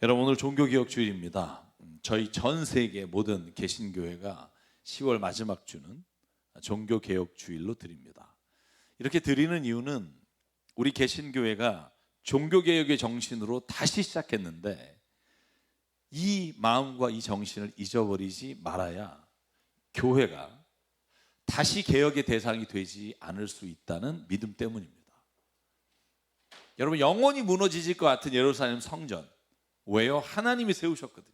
여러분, 오늘 종교개혁주일입니다. 저희 전 세계 모든 개신교회가 10월 마지막 주는 종교개혁주일로 드립니다. 이렇게 드리는 이유는 우리 개신교회가 종교개혁의 정신으로 다시 시작했는데 이 마음과 이 정신을 잊어버리지 말아야 교회가 다시 개혁의 대상이 되지 않을 수 있다는 믿음 때문입니다. 여러분, 영원히 무너지질 것 같은 예루살렘 성전, 왜요? 하나님이 세우셨거든요.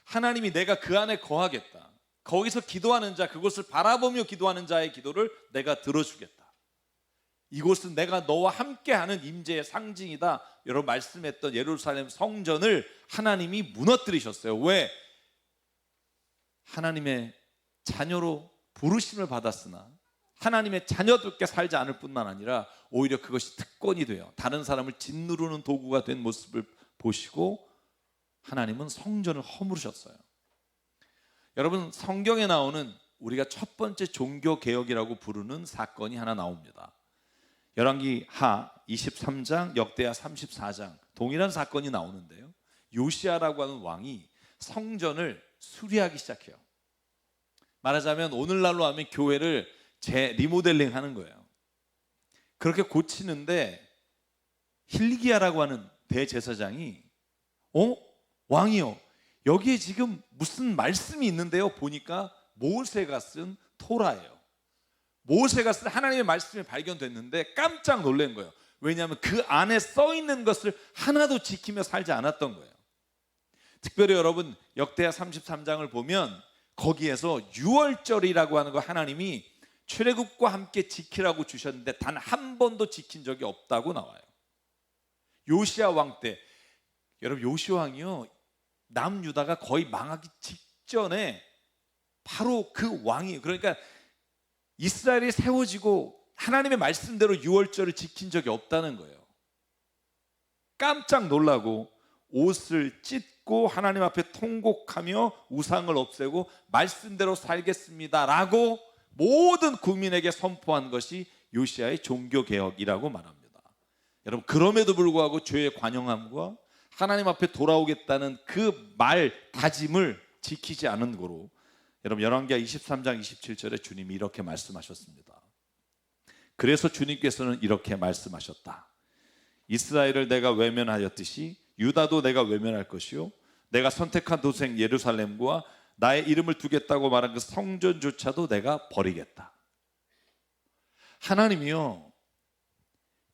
하나님이 내가 그 안에 거하겠다, 거기서 기도하는 자, 그곳을 바라보며 기도하는 자의 기도를 내가 들어주겠다, 이곳은 내가 너와 함께하는 임재의 상징이다, 여러분 말씀했던 예루살렘 성전을 하나님이 무너뜨리셨어요. 왜? 하나님의 자녀로 부르심을 받았으나 하나님의 자녀답게 살지 않을 뿐만 아니라 오히려 그것이 특권이 되어 다른 사람을 짓누르는 도구가 된 모습을 보시고 하나님은 성전을 허물으셨어요. 여러분, 성경에 나오는 우리가 첫 번째 종교개혁이라고 부르는 사건이 하나 나옵니다. 열왕기하 23장, 역대하 34장, 동일한 사건이 나오는데요, 요시야라고 하는 왕이 성전을 수리하기 시작해요. 말하자면 오늘날로 하면 교회를 리모델링 하는 거예요. 그렇게 고치는데 hil기야라고 하는 대제사장이 왕이요, 여기에 지금 무슨 말씀이 있는데요, 보니까 모세가 쓴 토라예요. 모세가 쓴 하나님의 말씀이 발견됐는데 깜짝 놀란 거예요. 왜냐하면 그 안에 써 있는 것을 하나도 지키며 살지 않았던 거예요. 특별히 여러분, 역대하 33장을 보면 거기에서 유월절이라고 하는 거 하나님이 출애굽과 함께 지키라고 주셨는데 단 한 번도 지킨 적이 없다고 나와요. 요시야 왕 때, 여러분 요시야 왕이요, 남유다가 거의 망하기 직전에 바로 그 왕이, 그러니까 이스라엘이 세워지고 하나님의 말씀대로 유월절을 지킨 적이 없다는 거예요. 깜짝 놀라고 옷을 찢고 하나님 앞에 통곡하며 우상을 없애고 말씀대로 살겠습니다라고 모든 국민에게 선포한 것이 요시야의 종교개혁이라고 말합니다. 여러분, 그럼에도 불구하고 죄의 관영함과 하나님 앞에 돌아오겠다는 그 말 다짐을 지키지 않은 거로, 여러분 열왕기하 23장 27절에 주님이 이렇게 말씀하셨습니다. 그래서 주님께서는 이렇게 말씀하셨다. 이스라엘을 내가 외면하였듯이 유다도 내가 외면할 것이요, 내가 선택한 도생 예루살렘과 나의 이름을 두겠다고 말한 그 성전조차도 내가 버리겠다. 하나님이요,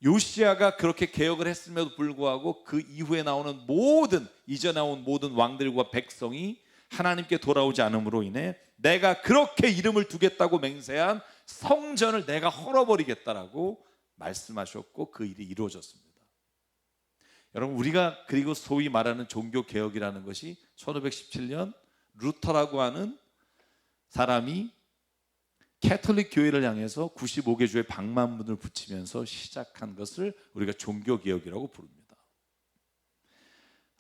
요시야가 그렇게 개혁을 했음에도 불구하고 그 이후에 나오는 이제 나온 모든 왕들과 백성이 하나님께 돌아오지 않음으로 인해 내가 그렇게 이름을 두겠다고 맹세한 성전을 내가 헐어버리겠다라고 말씀하셨고 그 일이 이루어졌습니다. 여러분, 우리가 그리고 소위 말하는 종교개혁이라는 것이 1517년 루터라고 하는 사람이 캐톨릭 교회를 향해서 95개 주의 방만문을 붙이면서 시작한 것을 우리가 종교개혁이라고 부릅니다.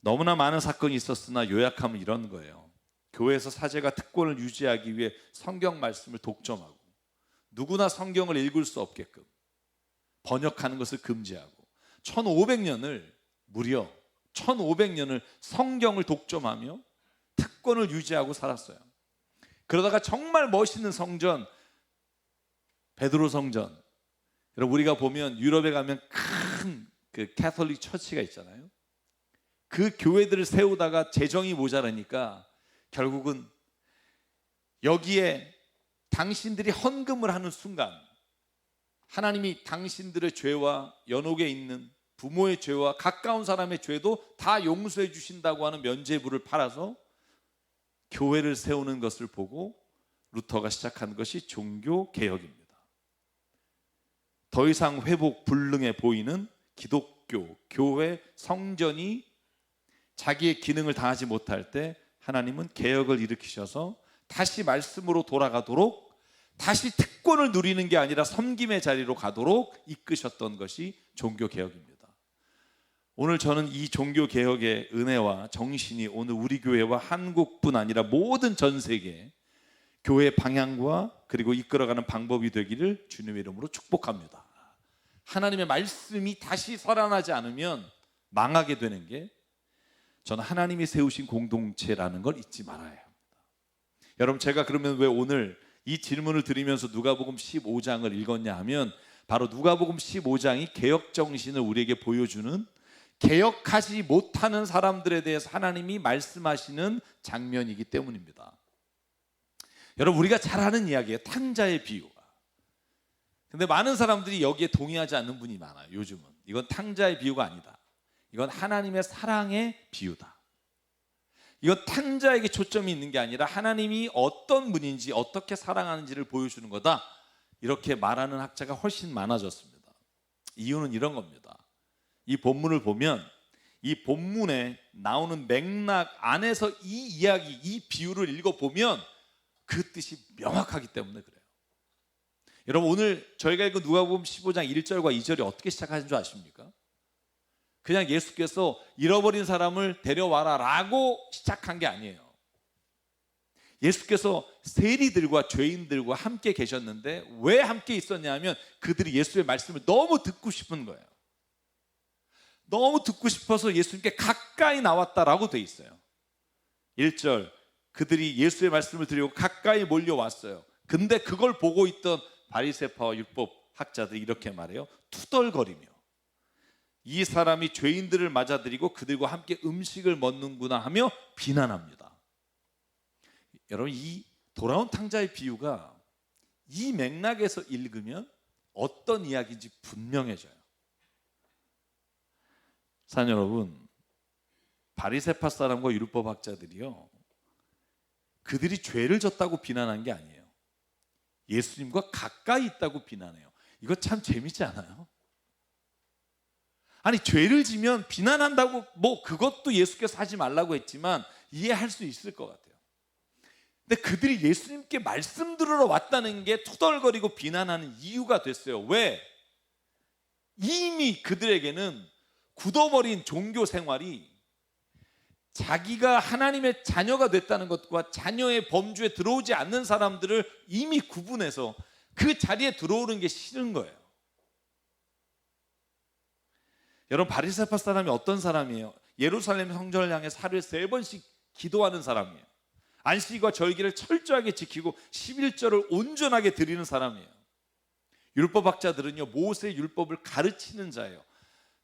너무나 많은 사건이 있었으나 요약하면 이런 거예요. 교회에서 사제가 특권을 유지하기 위해 성경 말씀을 독점하고 누구나 성경을 읽을 수 없게끔 번역하는 것을 금지하고 1500년을 무려 1500년을 성경을 독점하며 특권을 유지하고 살았어요. 그러다가 정말 멋있는 성전, 베드로 성전, 여러분 우리가 보면 유럽에 가면 큰 그 캐톨릭 처치가 있잖아요. 그 교회들을 세우다가 재정이 모자라니까 결국은 여기에 당신들이 헌금을 하는 순간 하나님이 당신들의 죄와 연옥에 있는 부모의 죄와 가까운 사람의 죄도 다 용서해 주신다고 하는 면죄부를 팔아서 교회를 세우는 것을 보고 루터가 시작한 것이 종교개혁입니다. 더 이상 회복 불능해 보이는 기독교, 교회, 성전이 자기의 기능을 다하지 못할 때 하나님은 개혁을 일으키셔서 다시 말씀으로 돌아가도록, 다시 특권을 누리는 게 아니라 섬김의 자리로 가도록 이끄셨던 것이 종교개혁입니다. 오늘 저는 이 종교개혁의 은혜와 정신이 오늘 우리 교회와 한국뿐 아니라 모든 전 세계 교회의 방향과 그리고 이끌어가는 방법이 되기를 주님의 이름으로 축복합니다. 하나님의 말씀이 다시 살아나지 않으면 망하게 되는 게 저는 하나님이 세우신 공동체라는 걸 잊지 말아야 합니다. 여러분, 제가 그러면 왜 오늘 이 질문을 드리면서 누가복음 15장을 읽었냐 하면, 바로 누가복음 15장이 개혁 정신을 우리에게 보여주는, 개혁하지 못하는 사람들에 대해서 하나님이 말씀하시는 장면이기 때문입니다. 여러분, 우리가 잘 아는 이야기예요. 탕자의 비유가. 근데 많은 사람들이 여기에 동의하지 않는 분이 많아요. 요즘은 이건 탕자의 비유가 아니다, 이건 하나님의 사랑의 비유다. 이건 탕자에게 초점이 있는 게 아니라 하나님이 어떤 분인지, 어떻게 사랑하는지를 보여주는 거다, 이렇게 말하는 학자가 훨씬 많아졌습니다. 이유는 이런 겁니다. 이 본문을 보면, 이 본문에 나오는 맥락 안에서 이 이야기, 이 비유를 읽어보면 그 뜻이 명확하기 때문에 그래요. 여러분, 오늘 저희가 읽은 누가복음 15장 1절과 2절이 어떻게 시작하는 줄 아십니까? 그냥 예수께서 잃어버린 사람을 데려와라 라고 시작한 게 아니에요. 예수께서 세리들과 죄인들과 함께 계셨는데, 왜 함께 있었냐 면 그들이 예수의 말씀을 너무 듣고 싶은 거예요. 너무 듣고 싶어서 예수님께 가까이 나왔다라고 돼 있어요. 1절, 그들이 예수의 말씀을 들으려고 가까이 몰려왔어요. 근데 그걸 보고 있던 바리새파와 율법 학자들이 이렇게 말해요. 투덜거리며, 이 사람이 죄인들을 맞아들이고 그들과 함께 음식을 먹는구나 하며 비난합니다. 여러분, 이 돌아온 탕자의 비유가 이 맥락에서 읽으면 어떤 이야기인지 분명해져요. 사랑 여러분, 바리새파 사람과 율법 학자들이요, 그들이 죄를 졌다고 비난한 게 아니에요. 예수님과 가까이 있다고 비난해요. 이거 참 재밌지 않아요? 아니, 죄를 지면 비난한다고, 뭐 그것도 예수께서 하지 말라고 했지만 이해할 수 있을 것 같아요. 근데 그들이 예수님께 말씀 들으러 왔다는 게 투덜거리고 비난하는 이유가 됐어요. 왜? 이미 그들에게는 굳어버린 종교 생활이 자기가 하나님의 자녀가 됐다는 것과 자녀의 범주에 들어오지 않는 사람들을 이미 구분해서 그 자리에 들어오는 게 싫은 거예요. 여러분, 바리새파 사람이 어떤 사람이에요? 예루살렘 성전을 향해서 하루에 3번씩 기도하는 사람이에요. 안식일과 절기를 철저하게 지키고 11절을 온전하게 드리는 사람이에요. 율법학자들은요, 모세의 율법을 가르치는 자예요.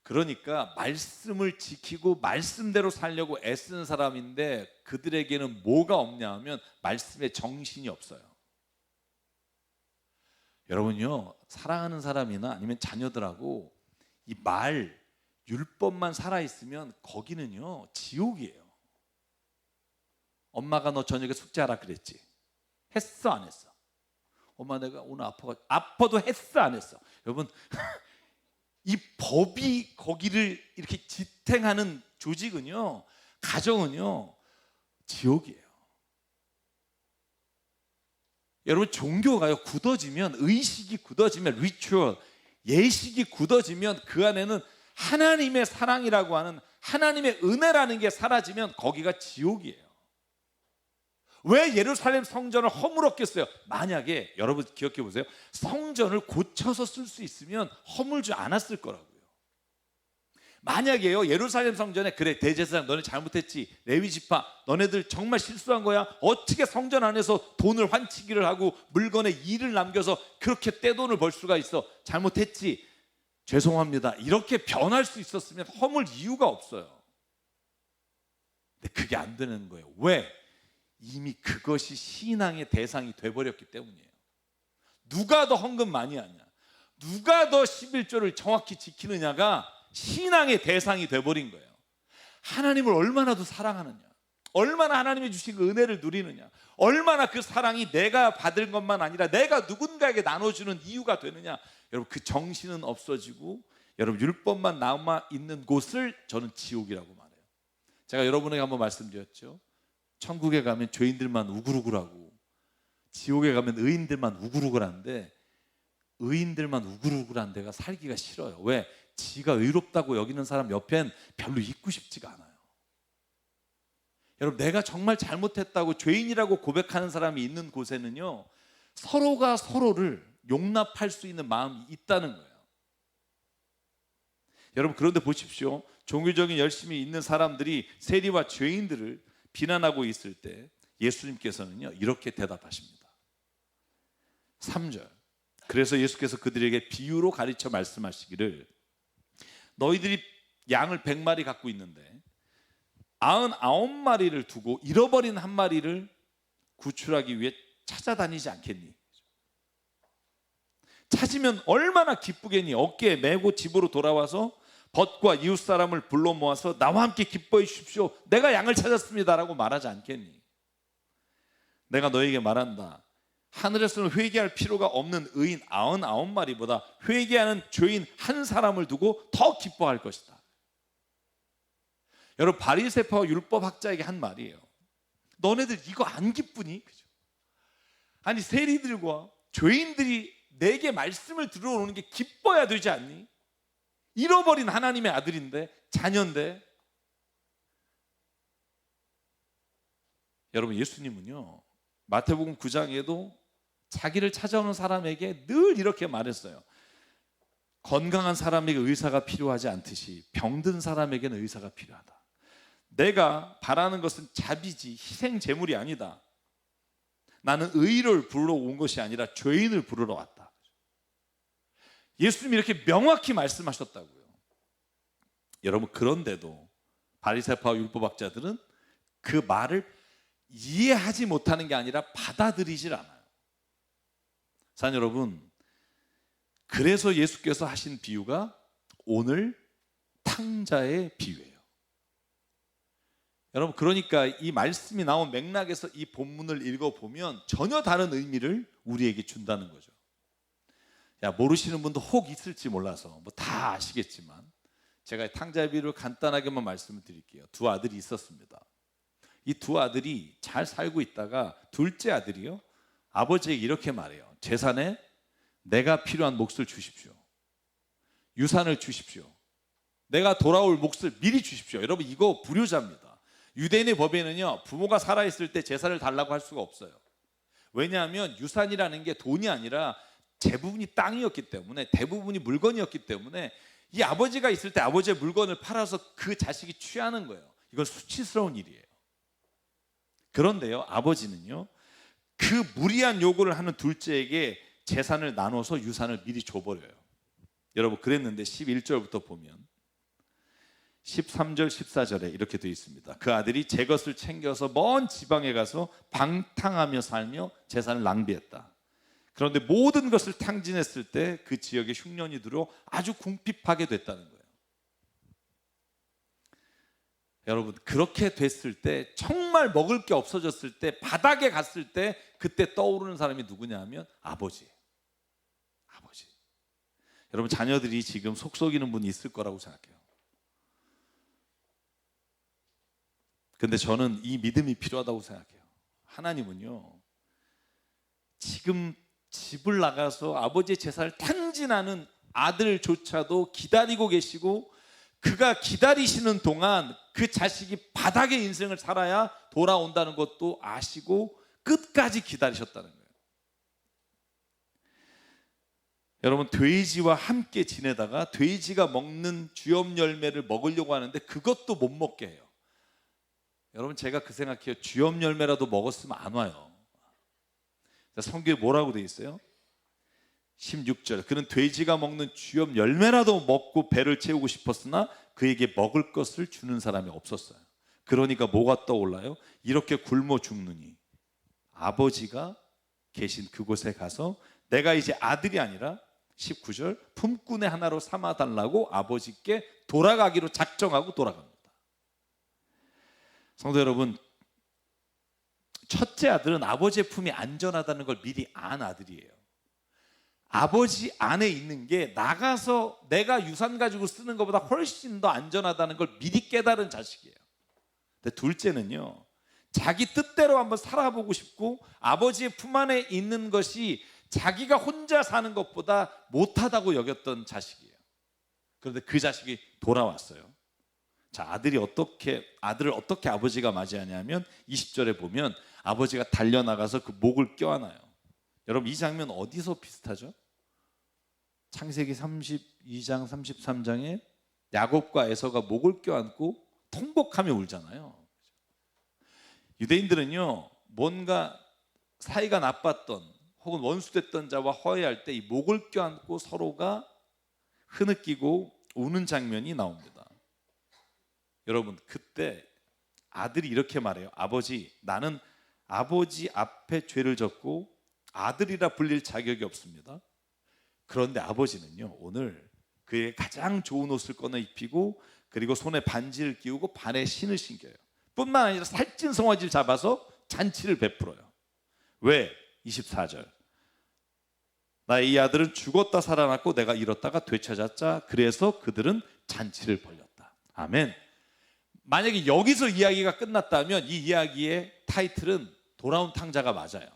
그러니까 말씀을 지키고 말씀대로 살려고 애쓰는 사람인데, 그들에게는 뭐가 없냐 하면 말씀에 정신이 없어요. 여러분요, 사랑하는 사람이나 아니면 자녀들하고 이 율법만 살아있으면 거기는요 지옥이에요. 엄마가 너 저녁에 숙제하라 그랬지? 했어 안 했어? 엄마 내가 오늘 아파도 했어 안 했어? 여러분, 이 법이 거기를 이렇게 지탱하는 조직은요, 가정은요 지옥이에요. 여러분, 종교가요 굳어지면, 의식이 굳어지면, 리추얼, 예식이 굳어지면 그 안에는 하나님의 사랑이라고 하는, 하나님의 은혜라는 게 사라지면 거기가 지옥이에요. 왜 예루살렘 성전을 허물었겠어요? 만약에 여러분 기억해 보세요. 성전을 고쳐서 쓸 수 있으면 허물지 않았을 거라고요. 만약에요, 예루살렘 성전에 그래 대제사장 너네 잘못했지, 레위 지파 너네들 정말 실수한 거야, 어떻게 성전 안에서 돈을 환치기를 하고 물건에 일을 남겨서 그렇게 떼돈을 벌 수가 있어, 잘못했지, 죄송합니다, 이렇게 변할 수 있었으면 허물 이유가 없어요. 근데 그게 안 되는 거예요. 왜? 이미 그것이 신앙의 대상이 돼버렸기 때문이에요. 누가 더 헌금 많이 하냐, 누가 더 11조를 정확히 지키느냐가 신앙의 대상이 돼버린 거예요. 하나님을 얼마나 더 사랑하느냐, 얼마나 하나님이 주신 그 은혜를 누리느냐, 얼마나 그 사랑이 내가 받을 것만 아니라 내가 누군가에게 나눠주는 이유가 되느냐. 여러분, 그 정신은 없어지고 여러분 율법만 남아있는 곳을 저는 지옥이라고 말해요. 제가 여러분에게 한번 말씀드렸죠. 천국에 가면 죄인들만 우글우글하고 지옥에 가면 의인들만 우글우글한데, 의인들만 우글우글한 데가 살기가 싫어요. 왜? 지가 의롭다고 여기는 사람 옆엔 별로 있고 싶지가 않아요. 여러분, 내가 정말 잘못했다고 죄인이라고 고백하는 사람이 있는 곳에는요, 서로가 서로를 용납할 수 있는 마음이 있다는 거예요. 여러분, 그런데 보십시오. 종교적인 열심이 있는 사람들이 세리와 죄인들을 비난하고 있을 때 예수님께서는요 이렇게 대답하십니다. 3절. 그래서 예수께서 그들에게 비유로 가르쳐 말씀하시기를 너희들이 양을 100마리 갖고 있는데 99마리를 두고 잃어버린 한 마리를 구출하기 위해 찾아다니지 않겠니? 찾으면 얼마나 기쁘겠니? 어깨에 메고 집으로 돌아와서 벗과 이웃 사람을 불러 모아서 나와 함께 기뻐해 주십시오. 내가 양을 찾았습니다라고 말하지 않겠니? 내가 너에게 말한다. 하늘에서는 회개할 필요가 없는 의인 99마리보다 회개하는 죄인 한 사람을 두고 더 기뻐할 것이다. 여러분, 바리새파와 율법학자에게 한 말이에요. 너네들 이거 안 기쁘니? 그죠? 아니, 세리들과 죄인들이 내게 말씀을 들어오는 게 기뻐야 되지 않니? 잃어버린 하나님의 아들인데, 자녀인데. 여러분, 예수님은요 마태복음 9장에도 자기를 찾아오는 사람에게 늘 이렇게 말했어요. 건강한 사람에게 의사가 필요하지 않듯이 병든 사람에게는 의사가 필요하다. 내가 바라는 것은 자비지 희생 제물이 아니다. 나는 의를 부르러 온 것이 아니라 죄인을 부르러 왔다. 예수님이 이렇게 명확히 말씀하셨다고요. 여러분, 그런데도 바리새파와 율법학자들은 그 말을 이해하지 못하는 게 아니라 받아들이질 않아요. 사랑 여러분, 그래서 예수께서 하신 비유가 오늘 탕자의 비유예요. 여러분, 그러니까 이 말씀이 나온 맥락에서 이 본문을 읽어보면 전혀 다른 의미를 우리에게 준다는 거죠. 모르시는 분도 혹 있을지 몰라서 뭐 다 아시겠지만 제가 탕자의 비유를 간단하게만 말씀을 드릴게요. 두 아들이 있었습니다. 이 두 아들이 잘 살고 있다가 둘째 아들이요 아버지에게 이렇게 말해요. 재산에 내가 필요한 몫을 주십시오. 유산을 주십시오. 내가 돌아올 몫을 미리 주십시오. 여러분, 이거 불효자입니다. 유대인의 법에는요 부모가 살아있을 때 재산을 달라고 할 수가 없어요. 왜냐하면 유산이라는 게 돈이 아니라 대부분이 땅이었기 때문에, 대부분이 물건이었기 때문에 이 아버지가 있을 때 아버지의 물건을 팔아서 그 자식이 취하는 거예요. 이건 수치스러운 일이에요. 그런데요 아버지는요 그 무리한 요구를 하는 둘째에게 재산을 나눠서 유산을 미리 줘버려요. 여러분, 그랬는데 11절부터 보면 13절 14절에 이렇게 되어 있습니다. 그 아들이 제 것을 챙겨서 먼 지방에 가서 방탕하며 살며 재산을 낭비했다. 그런데 모든 것을 탕진했을 때 그 지역에 흉년이 들어 아주 궁핍하게 됐다는 거예요. 여러분, 그렇게 됐을 때, 정말 먹을 게 없어졌을 때, 바닥에 갔을 때 그때 떠오르는 사람이 누구냐 하면 아버지예요. 아버지. 여러분, 자녀들이 지금 속 썩이는 분이 있을 거라고 생각해요. 근데 저는 이 믿음이 필요하다고 생각해요. 하나님은요 지금 집을 나가서 아버지의 재산을 탕진하는 아들조차도 기다리고 계시고, 그가 기다리시는 동안 그 자식이 바닥의 인생을 살아야 돌아온다는 것도 아시고 끝까지 기다리셨다는 거예요. 여러분, 돼지와 함께 지내다가 돼지가 먹는 주엽 열매를 먹으려고 하는데 그것도 못 먹게 해요. 여러분, 제가 그 생각해요. 주엽 열매라도 먹었으면 안 와요. 성경에 뭐라고 되어 있어요? 16절. 그는 돼지가 먹는 주엽 열매라도 먹고 배를 채우고 싶었으나 그에게 먹을 것을 주는 사람이 없었어요. 그러니까 뭐가 떠올라요? 이렇게 굶어 죽느니 아버지가 계신 그곳에 가서 내가 이제 아들이 아니라 19절 품꾼의 하나로 삼아달라고 아버지께 돌아가기로 작정하고 돌아갑니다. 성도 여러분, 첫째 아들은 아버지의 품이 안전하다는 걸 미리 안 아들이에요. 아버지 안에 있는 게 나가서 내가 유산 가지고 쓰는 것보다 훨씬 더 안전하다는 걸 미리 깨달은 자식이에요. 근데 둘째는요, 자기 뜻대로 한번 살아보고 싶고 아버지의 품 안에 있는 것이 자기가 혼자 사는 것보다 못하다고 여겼던 자식이에요. 그런데 그 자식이 돌아왔어요. 자, 아들을 어떻게 아버지가 맞이하냐면 20절에 보면 아버지가 달려나가서 그 목을 껴안아요. 여러분, 이 장면 어디서 비슷하죠? 창세기 32장 33장에 야곱과 에서가 목을 껴안고 통곡하며 울잖아요. 유대인들은요, 뭔가 사이가 나빴던 혹은 원수됐던 자와 화해할 때 이 목을 껴안고 서로가 흐느끼고 우는 장면이 나옵니다. 여러분, 그때 아들이 이렇게 말해요. 아버지, 나는 아버지 앞에 죄를 졌고 아들이라 불릴 자격이 없습니다. 그런데 아버지는요, 오늘 그의 가장 좋은 옷을 꺼내 입히고 그리고 손에 반지를 끼우고 발에 신을 신겨요. 뿐만 아니라 살찐 송아지를 잡아서 잔치를 베풀어요. 왜? 24절. 나의 이 아들은 죽었다 살아났고 내가 잃었다가 되찾았자 그래서 그들은 잔치를 벌였다. 아멘. 만약에 여기서 이야기가 끝났다면 이 이야기의 타이틀은 돌아온 탕자가 맞아요.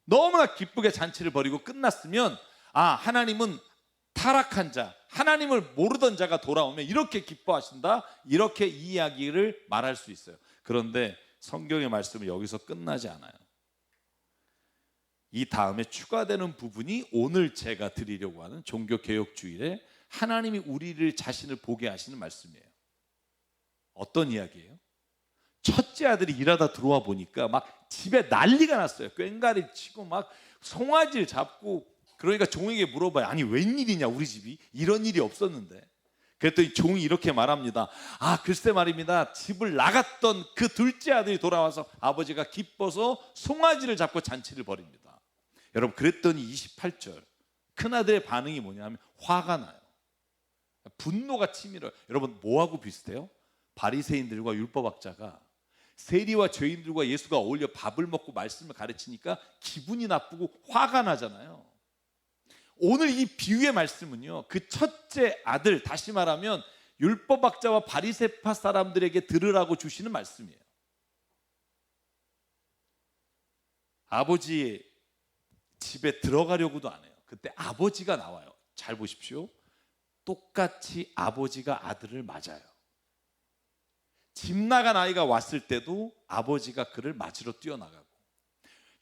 너무나 기쁘게 잔치를 벌이고 끝났으면 하나님은 타락한 자, 하나님을 모르던 자가 돌아오면 이렇게 기뻐하신다, 이렇게 이 이야기를 말할 수 있어요. 그런데 성경의 말씀은 여기서 끝나지 않아요. 이 다음에 추가되는 부분이 오늘 제가 드리려고 하는 종교개혁주일에 하나님이 우리를 자신을 보게 하시는 말씀이에요. 어떤 이야기예요? 첫째 아들이 일하다 들어와 보니까 막 집에 난리가 났어요. 꽹과리를 치고 막 송아지를 잡고, 그러니까 종에게 물어봐요. 아니 웬일이냐, 우리 집이 이런 일이 없었는데. 그랬더니 종이 이렇게 말합니다. 글쎄 말입니다, 집을 나갔던 그 둘째 아들이 돌아와서 아버지가 기뻐서 송아지를 잡고 잔치를 벌입니다. 여러분, 그랬더니 28절 큰아들의 반응이 뭐냐면 화가 나요. 분노가 치밀어요. 여러분, 뭐하고 비슷해요? 바리새인들과 율법학자가 세리와 죄인들과 예수가 어울려 밥을 먹고 말씀을 가르치니까 기분이 나쁘고 화가 나잖아요. 오늘 이 비유의 말씀은요, 그 첫째 아들, 다시 말하면 율법학자와 바리새파 사람들에게 들으라고 주시는 말씀이에요. 아버지의 집에 들어가려고도 안 해요. 그때 아버지가 나와요. 잘 보십시오. 똑같이 아버지가 아들을 맞아요. 집 나간 아이가 왔을 때도 아버지가 그를 맞으러 뛰어나가고,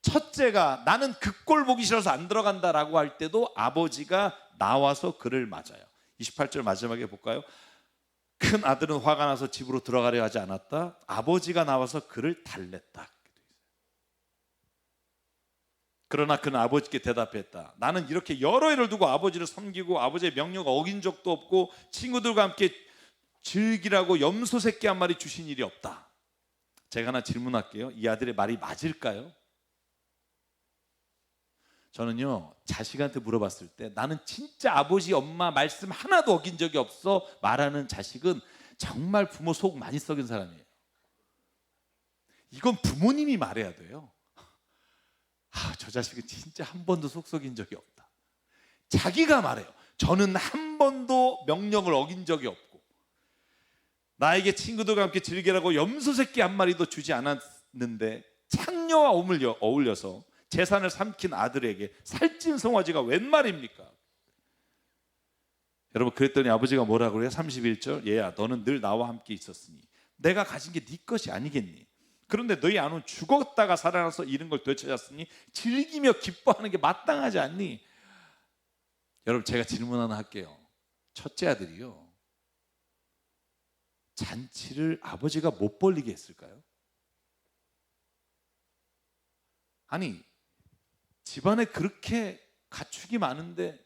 첫째가 나는 그 꼴 보기 싫어서 안 들어간다라고 할 때도 아버지가 나와서 그를 맞아요. 28절 마지막에 볼까요? 큰 아들은 화가 나서 집으로 들어가려 하지 않았다. 아버지가 나와서 그를 달랬다. 그러나 그는 아버지께 대답했다. 나는 이렇게 여러 해를 두고 아버지를 섬기고 아버지의 명령을 어긴 적도 없고 친구들과 함께 즐기라고 염소 새끼 한 마리 주신 일이 없다. 제가 하나 질문할게요. 이 아들의 말이 맞을까요? 저는요, 자식한테 물어봤을 때 나는 진짜 아버지 엄마 말씀 하나도 어긴 적이 없어 말하는 자식은 정말 부모 속 많이 썩인 사람이에요. 이건 부모님이 말해야 돼요. 저 자식은 진짜 한 번도 속 썩인 적이 없다. 자기가 말해요. 저는 한 번도 명령을 어긴 적이 없고 나에게 친구들과 함께 즐기라고 염소 새끼 한 마리도 주지 않았는데 창녀와 어울려서 재산을 삼킨 아들에게 살찐 송아지가 웬 말입니까? 여러분, 그랬더니 아버지가 뭐라고 그래요? 31절. 얘야, 너는 늘 나와 함께 있었으니 내가 가진 게 네 것이 아니겠니? 그런데 너희 아는 죽었다가 살아나서 잃은 걸 되찾았으니 즐기며 기뻐하는 게 마땅하지 않니? 여러분, 제가 질문 하나 할게요. 첫째 아들이요, 잔치를 아버지가 못 벌리게 했을까요? 아니, 집안에 그렇게 가축이 많은데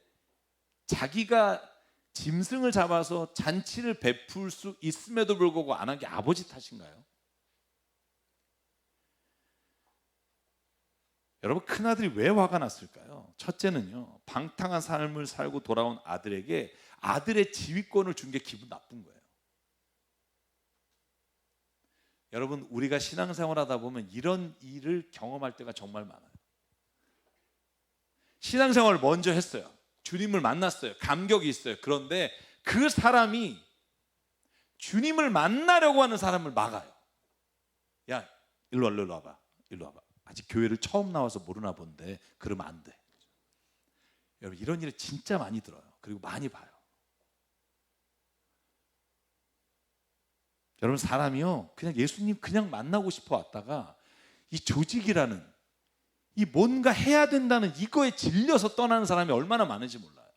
자기가 짐승을 잡아서 잔치를 베풀 수 있음에도 불구하고 안 한 게 아버지 탓인가요? 여러분, 큰아들이 왜 화가 났을까요? 첫째는요, 방탕한 삶을 살고 돌아온 아들에게 아들의 지휘권을 준 게 기분 나쁜 거예요. 여러분, 우리가 신앙생활 하다 보면 이런 일을 경험할 때가 정말 많아요. 신앙생활을 먼저 했어요. 주님을 만났어요. 감격이 있어요. 그런데 그 사람이 주님을 만나려고 하는 사람을 막아요. 야, 일로 와봐. 아직 교회를 처음 나와서 모르나 본데 그러면 안 돼. 여러분, 이런 일을 진짜 많이 들어요. 그리고 많이 봐요. 여러분, 사람이요, 그냥 예수님 그냥 만나고 싶어 왔다가 이 조직이라는, 이 뭔가 해야 된다는 이거에 질려서 떠나는 사람이 얼마나 많은지 몰라요.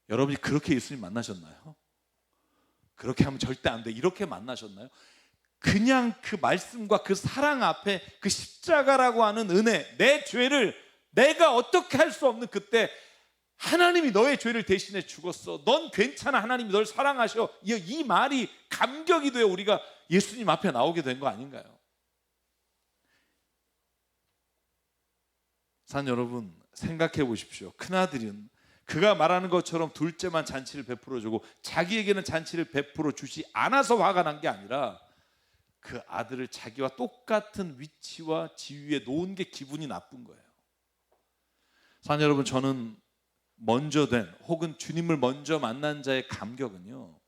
여러분이 그렇게 예수님 만나셨나요? 그렇게 하면 절대 안 돼. 이렇게 만나셨나요? 그냥 그 말씀과 그 사랑 앞에 그 십자가라고 하는 은혜, 내 죄를 내가 어떻게 할 수 없는 그때 하나님이 너의 죄를 대신해 죽었어. 넌 괜찮아. 하나님이 널 사랑하셔. 이 말이 감격이 돼요. 우리가 예수님 앞에 나오게 된 거 아닌가요? 산 여러분, 생각해 보십시오. 큰아들은 그가 말하는 것처럼 둘째만 잔치를 베풀어 주고 자기에게는 잔치를 베풀어 주지 않아서 화가 난 게 아니라 그 아들을 자기와 똑같은 위치와 지위에 놓은 게 기분이 나쁜 거예요. 산 여러분, 저는 먼저 된 혹은 주님을 먼저 만난 자의 감격은요,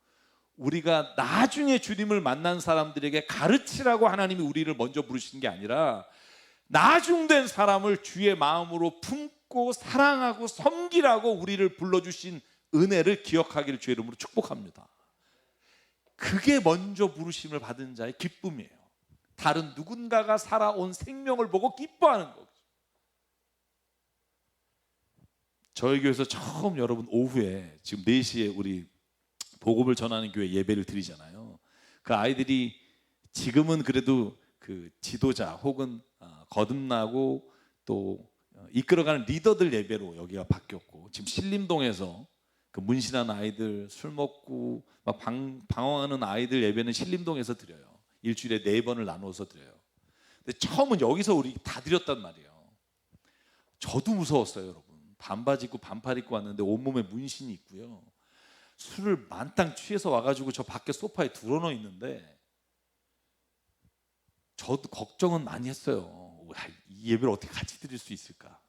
우리가 나중에 주님을 만난 사람들에게 가르치라고 하나님이 우리를 먼저 부르시는 게 아니라 나중된 사람을 주의 마음으로 품고 사랑하고 섬기라고 우리를 불러주신 은혜를 기억하기를 주의 이름으로 축복합니다. 그게 먼저 부르심을 받은 자의 기쁨이에요. 다른 누군가가 살아온 생명을 보고 기뻐하는 거죠. 저희 교회에서 처음 여러분 오후에 지금 4시에 우리 복음을 전하는 교회 예배를 드리잖아요. 그 아이들이 지금은 그래도 그 지도자 혹은 거듭나고 또 이끌어가는 리더들 예배로 여기가 바뀌었고, 지금 신림동에서 그 문신한 아이들, 술 먹고 막 방황하는 아이들 예배는 신림동에서 드려요. 일주일에 4번을 나누어서 드려요. 근데 처음은 여기서 우리 다 드렸단 말이에요. 저도 무서웠어요, 여러분. 반바지 입고 반팔 입고 왔는데 온몸에 문신이 있고요. 술을 만땅 취해서 와가지고 저 밖에 소파에 드러누워 있는데 저도 걱정은 많이 했어요. 이 예배를 어떻게 같이 드릴 수 있을까?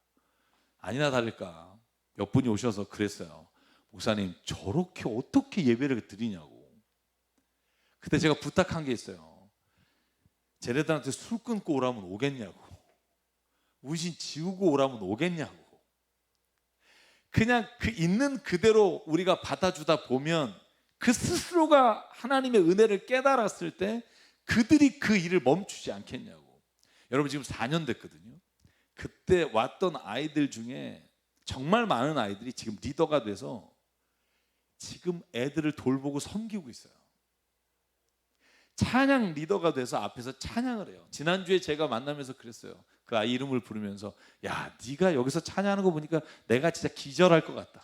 아니나 다를까 몇 분이 오셔서 그랬어요. 목사님, 저렇게 어떻게 예배를 드리냐고. 그때 제가 부탁한 게 있어요. 쟤네들한테 술 끊고 오라면 오겠냐고, 문신 지우고 오라면 오겠냐고. 그냥 그 있는 그대로 우리가 받아주다 보면 그 스스로가 하나님의 은혜를 깨달았을 때 그들이 그 일을 멈추지 않겠냐고. 여러분, 지금 4년 됐거든요. 그때 왔던 아이들 중에 정말 많은 아이들이 지금 리더가 돼서 지금 애들을 돌보고 섬기고 있어요. 찬양 리더가 돼서 앞에서 찬양을 해요. 지난주에 제가 만나면서 그랬어요. 그 아이 이름을 부르면서, 야, 네가 여기서 찬양하는 거 보니까 내가 진짜 기절할 것 같다.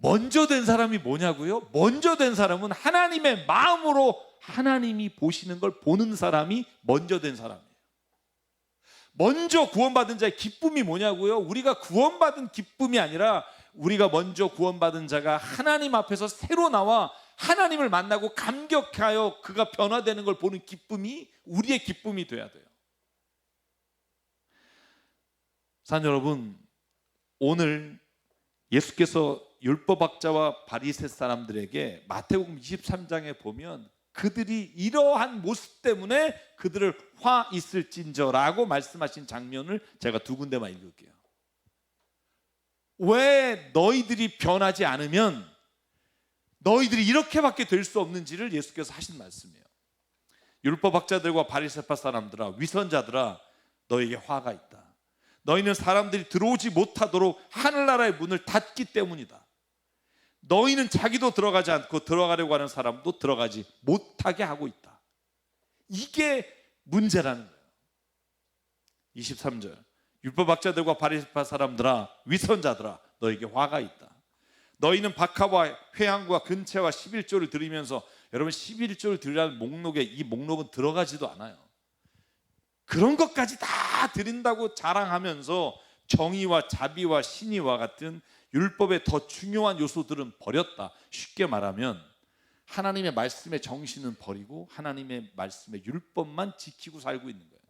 먼저 된 사람이 뭐냐고요? 먼저 된 사람은 하나님의 마음으로 하나님이 보시는 걸 보는 사람이 먼저 된 사람이에요. 먼저 구원받은 자의 기쁨이 뭐냐고요? 우리가 구원받은 기쁨이 아니라 우리가 먼저 구원받은 자가 하나님 앞에서 새로 나와 하나님을 만나고 감격하여 그가 변화되는 걸 보는 기쁨이 우리의 기쁨이 돼야 돼요. 산 여러분, 오늘 예수께서 율법학자와 바리새 사람들에게 마태복음 23장에 보면 그들이 이러한 모습 때문에 그들을 화 있을진저라고 말씀하신 장면을 제가 2군데만 읽을게요. 왜 너희들이 변하지 않으면 너희들이 이렇게밖에 될 수 없는지를 예수께서 하신 말씀이에요. 율법학자들과 바리새파 사람들아, 위선자들아, 너에게 화가 있다. 너희는 사람들이 들어오지 못하도록 하늘나라의 문을 닫기 때문이다. 너희는 자기도 들어가지 않고 들어가려고 하는 사람도 들어가지 못하게 하고 있다. 이게 문제라는 거예요. 23절, 율법학자들과 바리새파 사람들아, 위선자들아, 너에게 화가 있다. 너희는 박하와 회향과 근채와 11조를 드리면서, 여러분 11조를 드리라는 목록에 이 목록은 들어가지도 않아요. 그런 것까지 다 드린다고 자랑하면서 정의와 자비와 신의와 같은 율법의 더 중요한 요소들은 버렸다. 쉽게 말하면 하나님의 말씀의 정신은 버리고 하나님의 말씀의 율법만 지키고 살고 있는 거예요.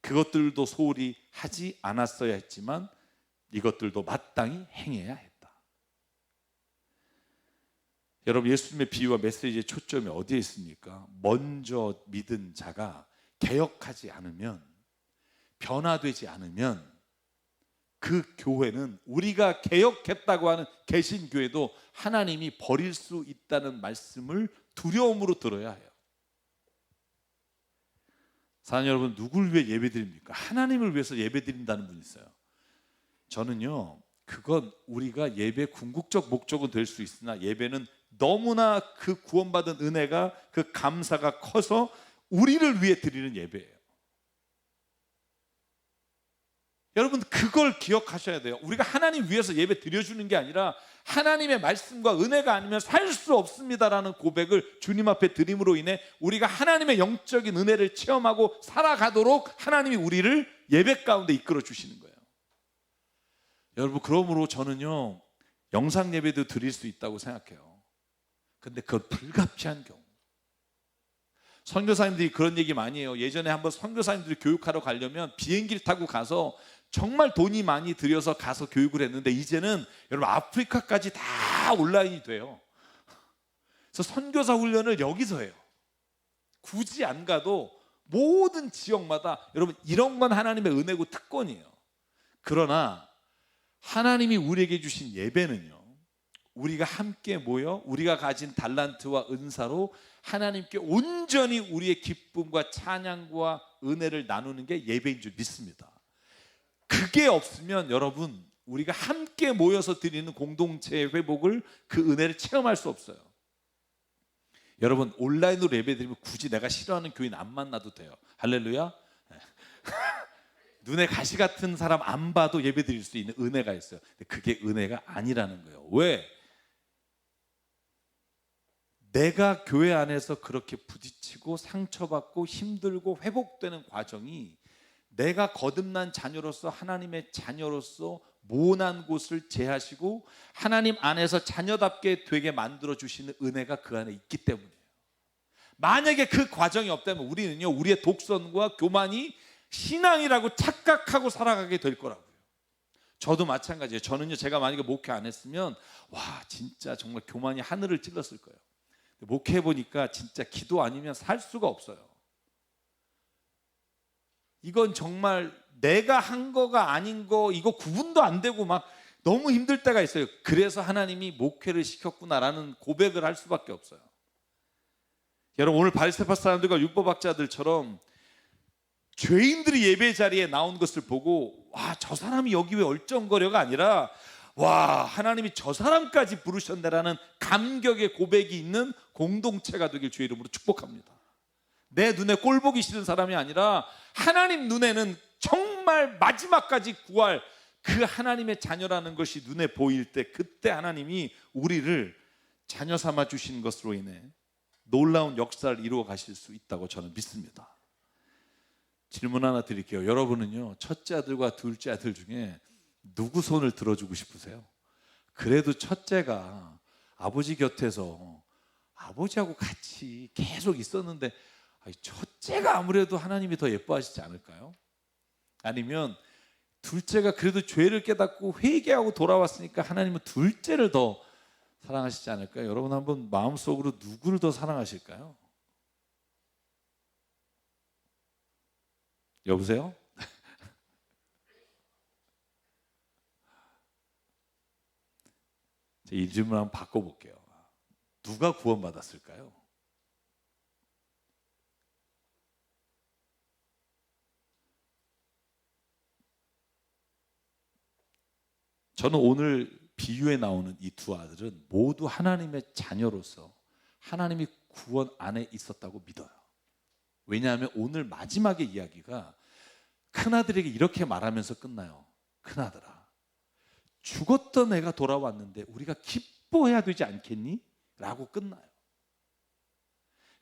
그것들도 소홀히 하지 않았어야 했지만 이것들도 마땅히 행해야 했다. 여러분, 예수님의 비유와 메시지의 초점이 어디에 있습니까? 먼저 믿은 자가 개혁하지 않으면, 변화되지 않으면 그 교회는, 우리가 개혁했다고 하는 개신교회도 하나님이 버릴 수 있다는 말씀을 두려움으로 들어야 해요. 사랑하는 여러분, 누굴 위해 예배드립니까? 하나님을 위해서 예배드린다는 분이 있어요. 저는요, 그건 우리가 예배 궁극적 목적은 될 수 있으나 예배는 너무나 그 구원받은 은혜가, 그 감사가 커서 우리를 위해 드리는 예배예요. 여러분, 그걸 기억하셔야 돼요. 우리가 하나님 위해서 예배 드려주는 게 아니라 하나님의 말씀과 은혜가 아니면 살 수 없습니다라는 고백을 주님 앞에 드림으로 인해 우리가 하나님의 영적인 은혜를 체험하고 살아가도록 하나님이 우리를 예배 가운데 이끌어 주시는 거예요. 여러분, 그러므로 저는요, 영상 예배도 드릴 수 있다고 생각해요. 근데 그건 불가피한 경우. 선교사님들이 그런 얘기 많이 해요. 예전에 한번 선교사님들이 교육하러 가려면 비행기를 타고 가서 정말 돈이 많이 들여서 가서 교육을 했는데 이제는 여러분 아프리카까지 다 온라인이 돼요. 그래서 선교사 훈련을 여기서 해요. 굳이 안 가도 모든 지역마다. 여러분, 이런 건 하나님의 은혜고 특권이에요. 그러나 하나님이 우리에게 주신 예배는요, 우리가 함께 모여 우리가 가진 달란트와 은사로 하나님께 온전히 우리의 기쁨과 찬양과 은혜를 나누는 게 예배인 줄 믿습니다. 그게 없으면 여러분, 우리가 함께 모여서 드리는 공동체의 회복을, 그 은혜를 체험할 수 없어요. 여러분, 온라인으로 예배 드리면 굳이 내가 싫어하는 교인 안 만나도 돼요. 할렐루야. 눈에 가시 같은 사람 안 봐도 예배 드릴 수 있는 은혜가 있어요. 근데 그게 은혜가 아니라는 거예요. 왜? 내가 교회 안에서 그렇게 부딪히고 상처받고 힘들고 회복되는 과정이 내가 거듭난 자녀로서, 하나님의 자녀로서 모난 곳을 제하시고 하나님 안에서 자녀답게 되게 만들어 주시는 은혜가 그 안에 있기 때문이에요. 만약에 그 과정이 없다면 우리는요, 우리의 독선과 교만이 신앙이라고 착각하고 살아가게 될 거라고요. 저도 마찬가지예요. 저는요, 제가 만약에 목회 안 했으면 와, 진짜 정말 교만이 하늘을 찔렀을 거예요. 목회해 보니까 진짜 기도 아니면 살 수가 없어요. 이건 정말 내가 한 거가 아닌 거, 이거 구분도 안 되고 막 너무 힘들 때가 있어요. 그래서 하나님이 목회를 시켰구나라는 고백을 할 수밖에 없어요. 여러분, 오늘 바리새파 사람들과 율법학자들처럼 죄인들이 예배 자리에 나온 것을 보고 와, 저 사람이 여기 왜 얼쩡거려가 아니라 와, 하나님이 저 사람까지 부르셨네라는 감격의 고백이 있는 공동체가 되길 주의 이름으로 축복합니다. 내 눈에 꼴 보기 싫은 사람이 아니라 하나님 눈에는 정말 마지막까지 구할 그 하나님의 자녀라는 것이 눈에 보일 때, 그때 하나님이 우리를 자녀 삼아 주신 것으로 인해 놀라운 역사를 이루어 가실 수 있다고 저는 믿습니다. 질문 하나 드릴게요. 여러분은요, 첫째 아들과 둘째 아들 중에 누구 손을 들어주고 싶으세요? 그래도 첫째가 아버지 곁에서 아버지하고 같이 계속 있었는데 첫째가 아무래도 하나님이 더 예뻐하시지 않을까요? 아니면 둘째가 그래도 죄를 깨닫고 회개하고 돌아왔으니까 하나님은 둘째를 더 사랑하시지 않을까요? 여러분, 한번 마음속으로 누구를 더 사랑하실까요? 여보세요? 이 질문 한번 바꿔볼게요. 누가 구원받았을까요? 저는 오늘 비유에 나오는 이 두 아들은 모두 하나님의 자녀로서 하나님이 구원 안에 있었다고 믿어요. 왜냐하면 오늘 마지막의 이야기가 큰아들에게 이렇게 말하면서 끝나요. 큰아들아, 죽었던 애가 돌아왔는데 우리가 기뻐해야 되지 않겠니? 라고 끝나요.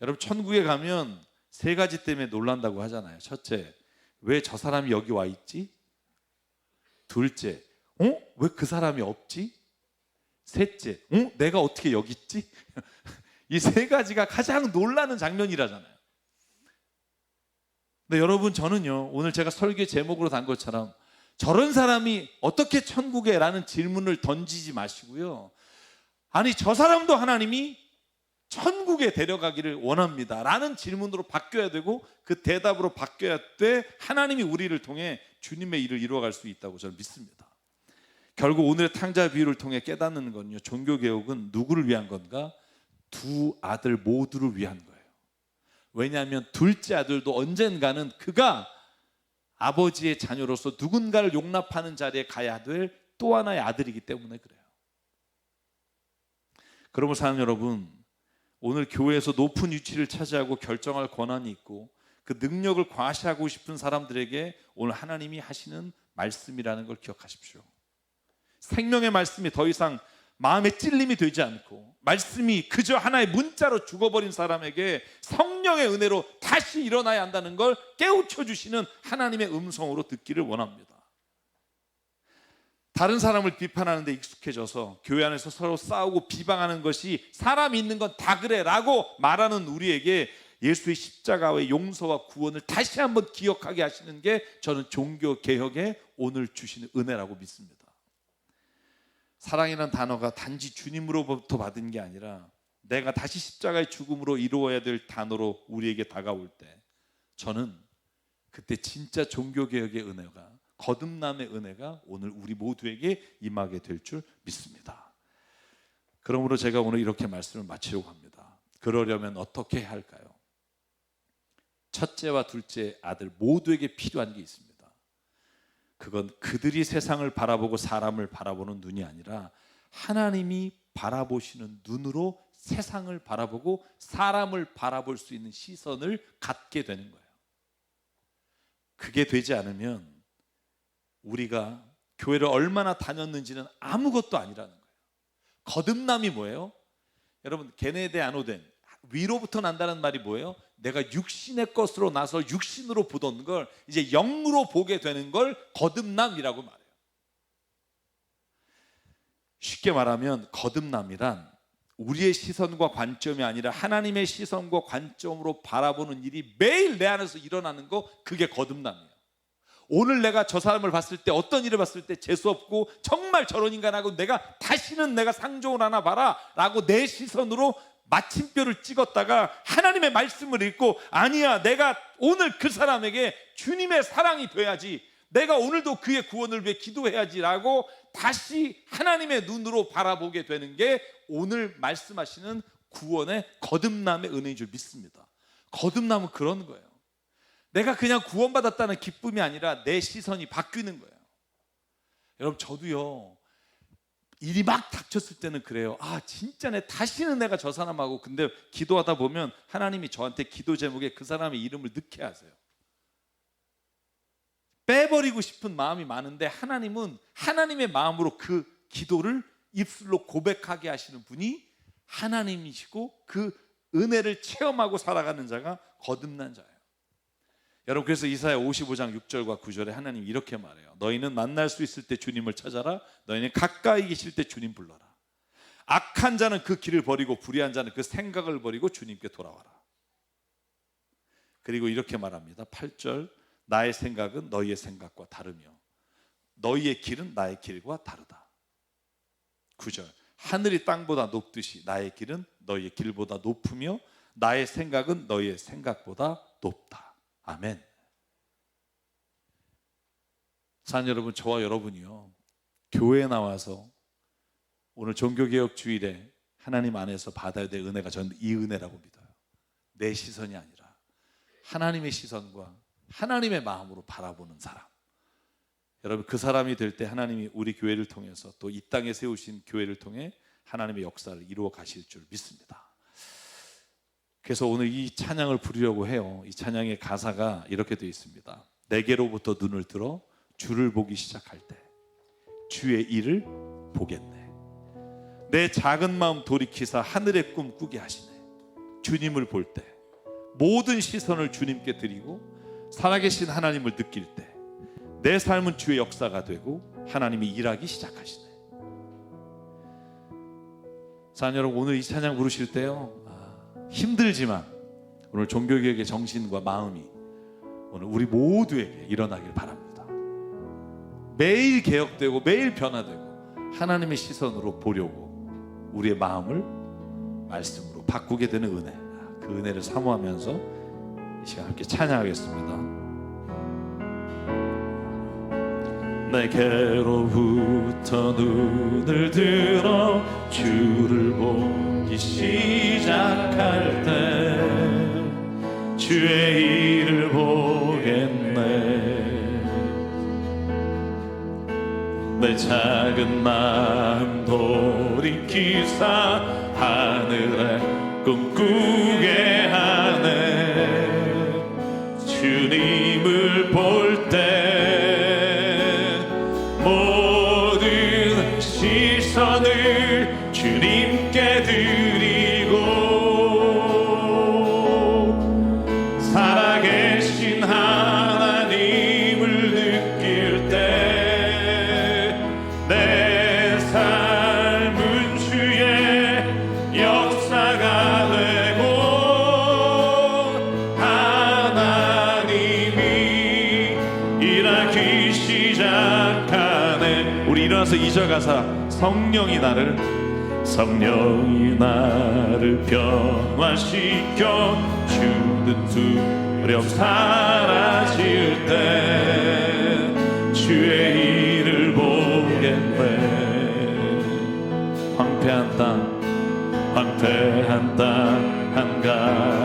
여러분, 천국에 가면 세 가지 때문에 놀란다고 하잖아요. 첫째, 왜 저 사람이 여기 와 있지? 둘째, 왜 그 사람이 없지? 셋째, 내가 어떻게 여기 있지? 이 세 가지가 가장 놀라는 장면이라잖아요. 근데 여러분, 저는요, 오늘 제가 설교 제목으로 단 것처럼 저런 사람이 어떻게 천국에? 라는 질문을 던지지 마시고요, 아니, 저 사람도 하나님이 천국에 데려가기를 원합니다 라는 질문으로 바뀌어야 되고, 그 대답으로 바뀌어야 돼 하나님이 우리를 통해 주님의 일을 이루어갈 수 있다고 저는 믿습니다. 결국 오늘의 탕자 비유를 통해 깨닫는 건요, 종교개혁은 누구를 위한 건가? 두 아들 모두를 위한 거예요. 왜냐하면 둘째 아들도 언젠가는 그가 아버지의 자녀로서 누군가를 용납하는 자리에 가야 될 또 하나의 아들이기 때문에 그래요. 그러므로 사는 여러분, 오늘 교회에서 높은 위치를 차지하고 결정할 권한이 있고 그 능력을 과시하고 싶은 사람들에게 오늘 하나님이 하시는 말씀이라는 걸 기억하십시오. 생명의 말씀이 더 이상 마음의 찔림이 되지 않고 말씀이 그저 하나의 문자로 죽어버린 사람에게 성령의 은혜로 다시 일어나야 한다는 걸 깨우쳐 주시는 하나님의 음성으로 듣기를 원합니다. 다른 사람을 비판하는 데 익숙해져서 교회 안에서 서로 싸우고 비방하는 것이 사람이 있는 건 다 그래 라고 말하는 우리에게 예수의 십자가의 용서와 구원을 다시 한번 기억하게 하시는 게 저는 종교개혁에 오늘 주시는 은혜라고 믿습니다. 사랑이라는 단어가 단지 주님으로부터 받은 게 아니라 내가 다시 십자가의 죽음으로 이루어야 될 단어로 우리에게 다가올 때 저는 그때 진짜 종교개혁의 은혜가, 거듭남의 은혜가 오늘 우리 모두에게 임하게 될 줄 믿습니다. 그러므로 제가 오늘 이렇게 말씀을 마치려고 합니다. 그러려면 어떻게 해야 할까요? 첫째와 둘째 아들 모두에게 필요한 게 있습니다. 그건 그들이 세상을 바라보고 사람을 바라보는 눈이 아니라 하나님이 바라보시는 눈으로 세상을 바라보고 사람을 바라볼 수 있는 시선을 갖게 되는 거예요. 그게 되지 않으면 우리가 교회를 얼마나 다녔는지는 아무것도 아니라는 거예요. 거듭남이 뭐예요? 여러분, 게네데 아노덴, 위로부터 난다는 말이 뭐예요? 내가 육신의 것으로 나서 육신으로 보던 걸 이제 영으로 보게 되는 걸 거듭남이라고 말해요. 쉽게 말하면 거듭남이란 우리의 시선과 관점이 아니라 하나님의 시선과 관점으로 바라보는 일이 매일 내 안에서 일어나는 거, 그게 거듭남이에요. 오늘 내가 저 사람을 봤을 때, 어떤 일을 봤을 때 재수없고 정말 저런 인간하고 내가 다시는 내가 상종을 하나 봐라 라고 내 시선으로 마침표를 찍었다가 하나님의 말씀을 읽고, 아니야, 내가 오늘 그 사람에게 주님의 사랑이 돼야지, 내가 오늘도 그의 구원을 위해 기도해야지 라고 다시 하나님의 눈으로 바라보게 되는 게 오늘 말씀하시는 구원의 거듭남의 은혜인 줄 믿습니다. 거듭남은 그런 거예요. 내가 그냥 구원받았다는 기쁨이 아니라 내 시선이 바뀌는 거예요. 여러분, 저도요, 일이 막 닥쳤을 때는 그래요. 아, 진짜 다시는 내가 저 사람하고, 근데 기도하다 보면 하나님이 저한테 기도 제목에 그 사람의 이름을 넣게 하세요. 빼버리고 싶은 마음이 많은데 하나님은 하나님의 마음으로 그 기도를 입술로 고백하게 하시는 분이 하나님이시고, 그 은혜를 체험하고 살아가는 자가 거듭난 자예요. 여러분, 그래서 이사야 55장 6절과 9절에 하나님이 이렇게 말해요. 너희는 만날 수 있을 때 주님을 찾아라. 너희는 가까이 계실 때 주님 불러라. 악한 자는 그 길을 버리고 불의한 자는 그 생각을 버리고 주님께 돌아와라. 그리고 이렇게 말합니다. 8절, 나의 생각은 너희의 생각과 다르며 너희의 길은 나의 길과 다르다. 9절, 하늘이 땅보다 높듯이 나의 길은 너희의 길보다 높으며 나의 생각은 너희의 생각보다 높다. 아멘. 사는 여러분, 저와 여러분이요, 교회에 나와서 오늘 종교개혁 주일에 하나님 안에서 받아야 될 은혜가 저는 이 은혜라고 믿어요. 내 시선이 아니라 하나님의 시선과 하나님의 마음으로 바라보는 사람. 여러분, 그 사람이 될 때 하나님이 우리 교회를 통해서 또 이 땅에 세우신 교회를 통해 하나님의 역사를 이루어 가실 줄 믿습니다. 그래서 오늘 이 찬양을 부르려고 해요. 이 찬양의 가사가 이렇게 되어 있습니다. 내게로부터 눈을 들어 주를 보기 시작할 때 주의 일을 보겠네. 내 작은 마음 돌이키사 하늘의 꿈 꾸게 하시네. 주님을 볼 때 모든 시선을 주님께 드리고 살아계신 하나님을 느낄 때 내 삶은 주의 역사가 되고 하나님이 일하기 시작하시네. 사랑 여러분, 오늘 이 찬양 부르실 때요, 힘들지만 오늘 종교개혁의 정신과 마음이 오늘 우리 모두에게 일어나길 바랍니다. 매일 개혁되고 매일 변화되고 하나님의 시선으로 보려고 우리의 마음을 말씀으로 바꾸게 되는 은혜, 그 은혜를 사모하면서 이 시간 함께 찬양하겠습니다. 내게로부터 눈을 들어 주를 보기 시작할 때 주의 일을 보겠네. 작은 마음 돌이키사 하늘에 꿈꾸게 하네. 주님을 볼 때 모든 시선을 주님께 드리고 살아계신 하나님을 느낄 때 내 삶은 주의 역사가 되고 하나님이 일하기 시작하네. 우리 일어나서 2절 가사 성령이 나를 변화시켜 주는 두려움 사라질 때 주의 일을 보겠네. 황폐한 땅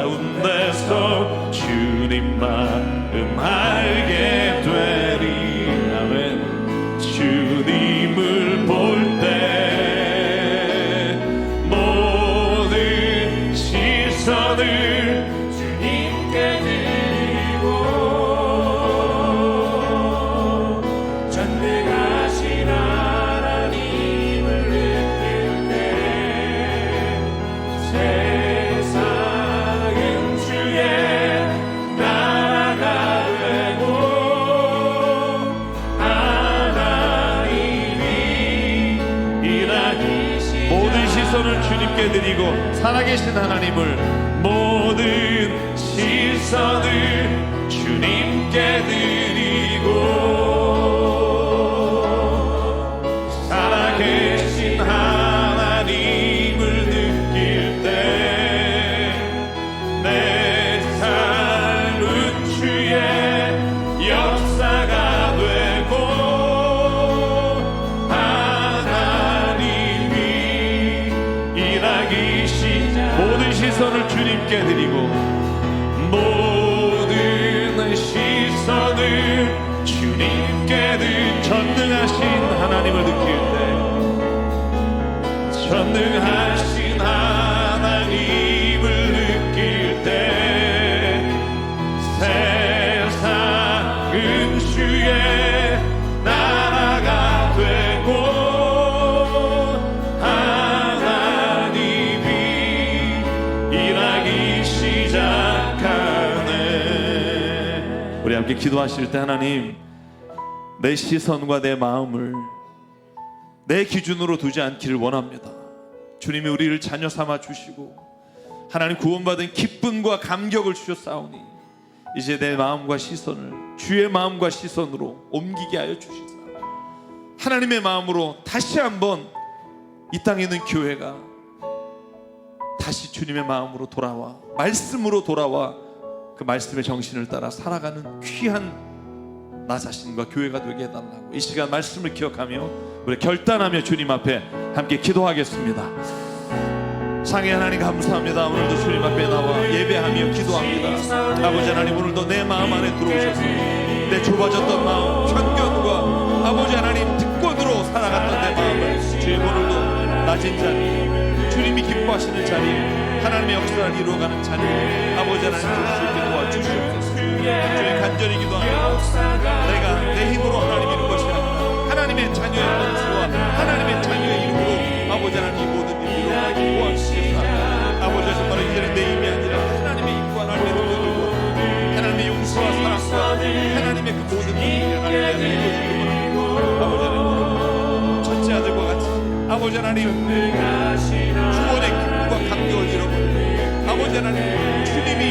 한가운데서 주님 마음 알게 되리. 아멘. 주님을 볼 때 모든 시선을 주님께 드리고 전능하신 하나님을 느낄 때 세상은 주의 나라가 되고 하나님이 일하기 시작. 모든 시선을 주님께 드리고 살아계신 하나님을 모든 시선을 주님께 드리고 살아계신 하나님을 느낄 때 내 삶은 주의 역사가 되고 하나님이 일하기 시작. 모든 시선을 주님께 드리고 모든 시선을 주님께 드린 전능하신 하나님을 느낄 때 전능하신 하나님을 느낄 때 세상은 주의 나라가 되고 하나님이 일하기 시작하네. 우리 함께 기도하실 때 하나님, 내 시선과 내 마음을 내 기준으로 두지 않기를 원합니다. 주님이 우리를 자녀 삼아 주시고 하나님 구원받은 기쁨과 감격을 주셨사오니 이제 내 마음과 시선을 주의 마음과 시선으로 옮기게 하여 주시사 하나님의 마음으로 다시 한번 이 땅에 있는 교회가 다시 주님의 마음으로 돌아와 말씀으로 돌아와 그 말씀의 정신을 따라 살아가는 귀한 나 자신과 교회가 되게 해달라고 이 시간 말씀을 기억하며 우리 결단하며 주님 앞에 함께 기도하겠습니다. 상해 하나님 감사합니다. 오늘도 주님 앞에 나와 예배하며 기도합니다. 아버지 하나님, 오늘도 내 마음 안에 들어오셔서 내 좁아졌던 마음 편견과 아버지 하나님 특권으로 살아갔던 내 마음을 주님 오늘도 낮은 자리 주님이 기뻐하시는 자리 하나님의 역사를 이루어가는 자리 아버지 하나님 줄 수 있게 도와주시옵소서. 주님 간절히 기도합니다. 내가 내 힘으로 하나님 이룬 것이 아니라 하나님의 자녀의 권수와 하나님의 자녀의 이름으로 아버지 하나님 이 모든 일을 이루어가게 도와주시옵소서. 아버지 정말 이제는 내 힘이 아니라 하나님의 힘과 하나님의 능력으로 하나님의 용서와 사랑과 하나님의 그 모든 일을 하나님의 이루어지기를 원합니다. 아버지 하나님 첫째 아들과 같이 아버지 하나님 구원의 기쁨과 감격을 잃어버리고 아버지 하나님 주님이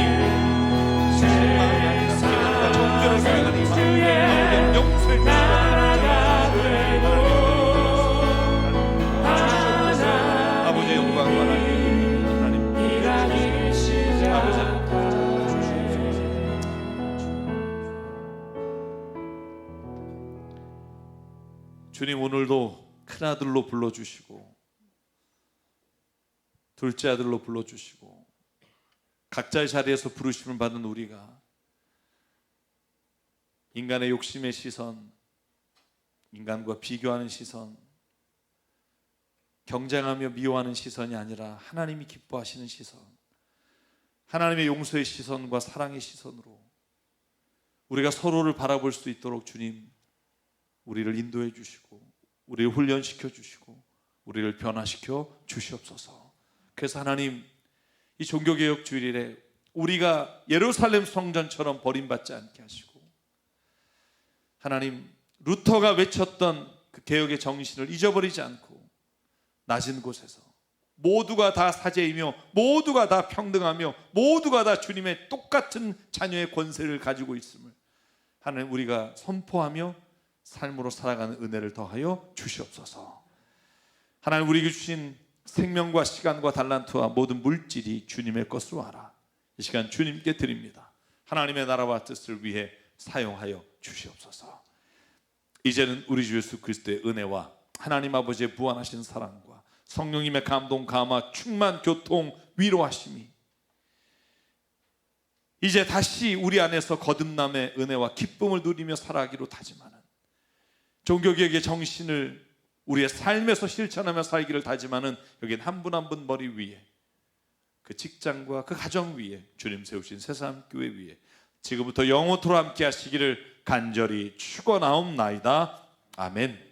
주신 마음이 아니라 기쁨과 정죄를 수행하는 이 마음 아버지 영생을 주시옵소서. 아버지 영광과 하나님 아버지 주님 오늘도 큰아들로 불러주시고 둘째 아들로 불러주시고 각자의 자리에서 부르심을 받은 우리가 인간의 욕심의 시선 인간과 비교하는 시선, 경쟁하며 미워하는 시선이 아니라 하나님이 기뻐하시는 시선, 하나님의 용서의 시선과 사랑의 시선으로 우리가 서로를 바라볼 수 있도록 주님 우리를 인도해 주시고 우리를 훈련시켜 주시고 우리를 변화시켜 주시옵소서. 그래서 하나님, 이 종교개혁 주일에 우리가 예루살렘 성전처럼 버림받지 않게 하시고, 하나님 루터가 외쳤던 그 개혁의 정신을 잊어버리지 않고 낮은 곳에서 모두가 다 사제이며 모두가 다 평등하며 모두가 다 주님의 똑같은 자녀의 권세를 가지고 있음을 하나님 우리가 선포하며 삶으로 살아가는 은혜를 더하여 주시옵소서. 하나님 우리에게 주신 생명과 시간과 달란트와 모든 물질이 주님의 것으로 하라. 이 시간 주님께 드립니다. 하나님의 나라와 뜻을 위해 사용하여 주시옵소서. 이제는 우리 주 예수 그리스도의 은혜와 하나님 아버지의 무한하신 사랑과 성령님의 감동, 감화, 충만, 교통, 위로하심이 이제 다시 우리 안에서 거듭남의 은혜와 기쁨을 누리며 살아가기로 다짐하는, 종교개혁의 정신을 우리의 삶에서 실천하며 살기를 다짐하는 여긴 한 분 한 분 머리 위에, 그 직장과 그 가정 위에 주님 세우신 새삼교회 위에 지금부터 영원토록 함께 하시기를 간절히 축원하옵나이다. 아멘.